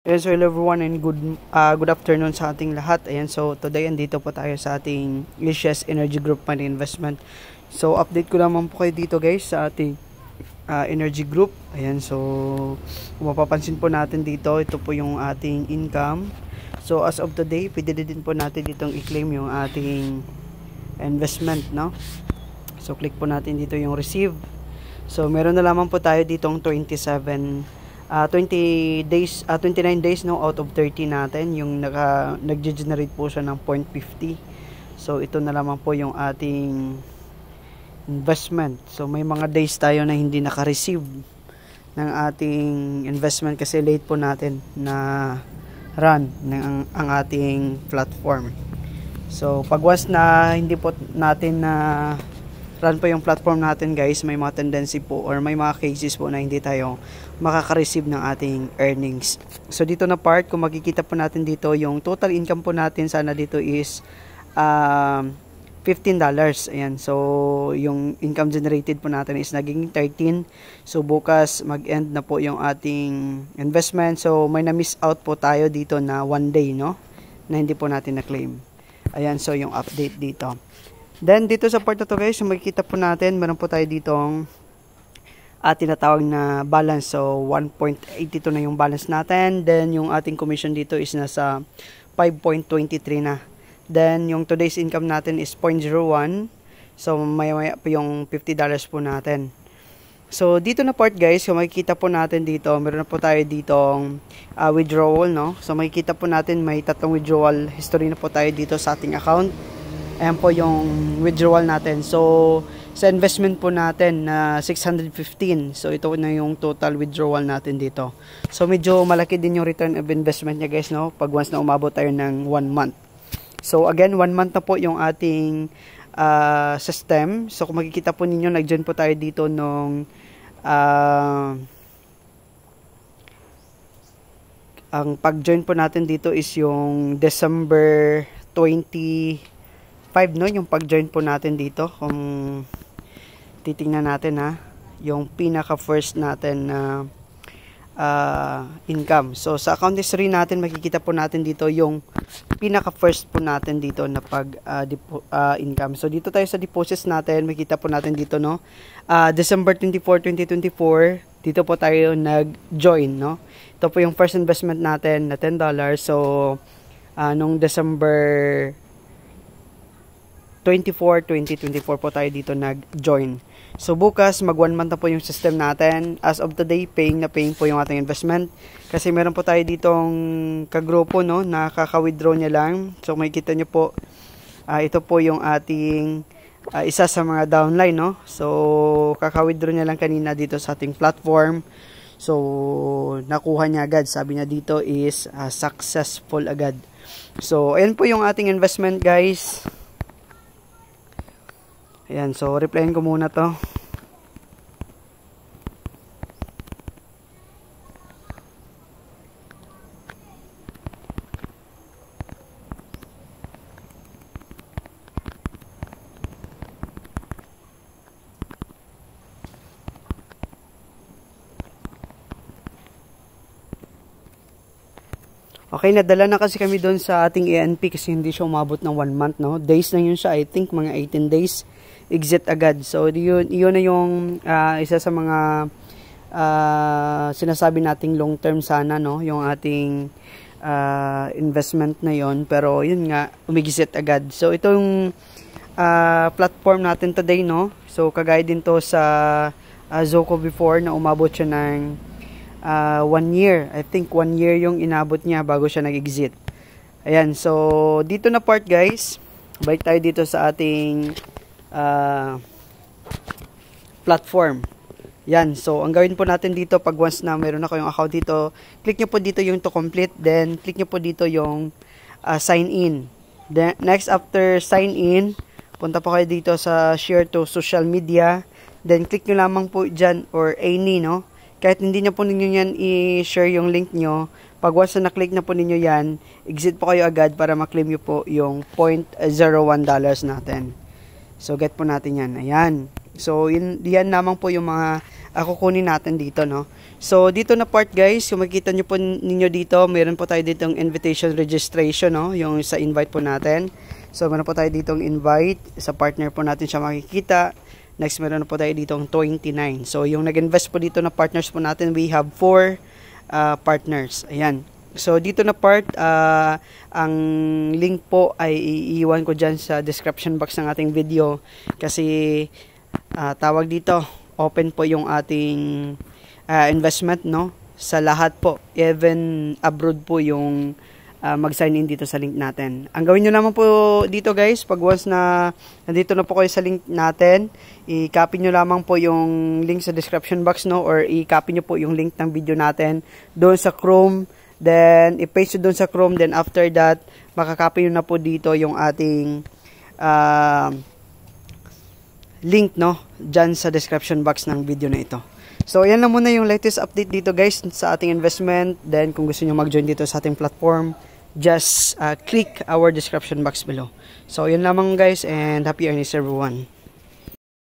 Yes, so hello everyone and good afternoon sa ating lahat. Ayan, so today andito po tayo sa ating Asia's Energy Group Money Investment. So update ko naman po kayo dito guys sa ating Energy Group. Ayan, so kung mapapansin po natin dito, ito po yung ating income. So as of today, pwede din po natin ditong i-claim yung ating investment, no? So click po natin dito yung receive. So meron na lamang po tayo ditong 29 days no out of 30 natin yung nag-generate po siya ng 0.50. So ito na lamang po yung ating investment. So may mga days tayo na hindi naka-receive ng ating investment kasi late po natin na run ang ating platform. So pag once na hindi po natin na run po yung platform natin guys, may mga tendency po or may mga cases po na hindi tayo makaka-receive ng ating earnings. So dito na part, kung makikita po natin dito, yung total income po natin sana dito is $15. Ayan, so yung income generated po natin is naging 13. So bukas mag-end na po yung ating investment. So may na-miss out po tayo dito na 1 day, no? Na hindi po natin na-claim. Ayan, so yung update dito. Then dito sa part na to guys, makikita po natin, meron po tayo ditong tinatawag na balance. So 1.82 na yung balance natin. Then yung ating commission dito is nasa 5.23 na. Then yung today's income natin is 0.01. So maya po yung $50 po natin. So dito na part guys, kung makikita po natin dito, meron na po tayo ditong withdrawal, no? So makikita po natin may tatlong withdrawal history na po tayo dito sa ating account. Ayan po yung withdrawal natin. So sa investment po natin na 615. So ito na yung total withdrawal natin dito. So medyo malaki din yung return of investment niya guys, no? Pag once na umabot tayo ng 1 month. So again, 1 month na po yung ating system. So kung makikita po ninyo, nag-join po tayo dito nung ang pag-join po natin dito is yung December 25, no? Yung pag-join po natin dito. Kung titingnan natin yung pinaka first natin na income. So sa account history natin, makikita po natin dito yung pinaka first po natin dito na pag income. So dito tayo sa deposits natin, makikita po natin dito, no? December 24, 2024, dito po tayo nag-join, no? Ito po yung first investment natin na $10. So nung December 24, 2024 po tayo dito nag-join. So bukas mag 1 month na po yung system natin. As of today, paying po yung ating investment. Kasi meron po tayo ditong kagrupo, no, na kaka-withdraw niya lang. So makikita niyo po, ito po yung ating isa sa mga downline, no. So kaka-withdraw niya lang kanina dito sa ating platform. So nakuha niya agad. Sabi niya dito is successful agad. So ayan po yung ating investment guys. Ayan, so replyin ko muna to. Okay, nadala na kasi kami doon sa ating ENP kasi hindi siya umabot ng 1 month, no? Days na yun siya, I think mga 18 days. Exit agad. So yun na yung isa sa mga sinasabi nating long term sana, no, yung ating investment na yon, pero yun nga umexit agad. So ito yung platform natin today, no. So kagaya din to sa Zoco before na umabot siya ng 1 year. I think 1 year yung inabot niya bago siya nag-exit. Ayan, so dito na part guys, balik tayo dito sa ating platform. Yan, so ang gawin po natin dito pag once na meron na kayong account dito, click nyo po dito yung to complete, then click nyo po dito yung sign in. Then next, after sign in, punta po kayo dito sa share to social media, then click nyo lamang po dyan or any, no, kahit hindi nyo po ninyo yan i-share yung link nyo, pag once na na-click na po ninyo yan, exit po kayo agad para ma-claim nyo po yung $0.01 natin. So, get po natin yan. Ayan. So, yan naman po yung mga kukunin natin dito, no? So, dito na part guys, kung makikita nyo po ninyo dito, meron po tayo ditong invitation registration, no? Yung sa invite po natin. So, meron po tayo ditong invite. Sa partner po natin siya makikita. Next, meron po tayo ditong 29. So, yung nag-invest po dito na partners po natin, we have 4 partners. Ayan. So, dito na part, ang link po ay iiwan ko dyan sa description box ng ating video. Kasi, tawag dito, open po yung ating investment, no? Sa lahat po. Even abroad po yung mag-sign in dito sa link natin. Ang gawin nyo naman po dito guys, pag once na nandito na po kayo sa link natin, i-copy nyo lamang po yung link sa description box, no? Or i-copy nyo po yung link ng video natin doon sa Chrome. Then, i-paste nyo doon sa Chrome. Then, after that, makakopy nyo na po dito yung ating link, no? Dyan sa description box ng video na ito. So, ayan lang muna yung latest update dito, guys, sa ating investment. Then, kung gusto nyo mag-join dito sa ating platform, just click our description box below. So, yun lamang, guys, and happy earnings everyone.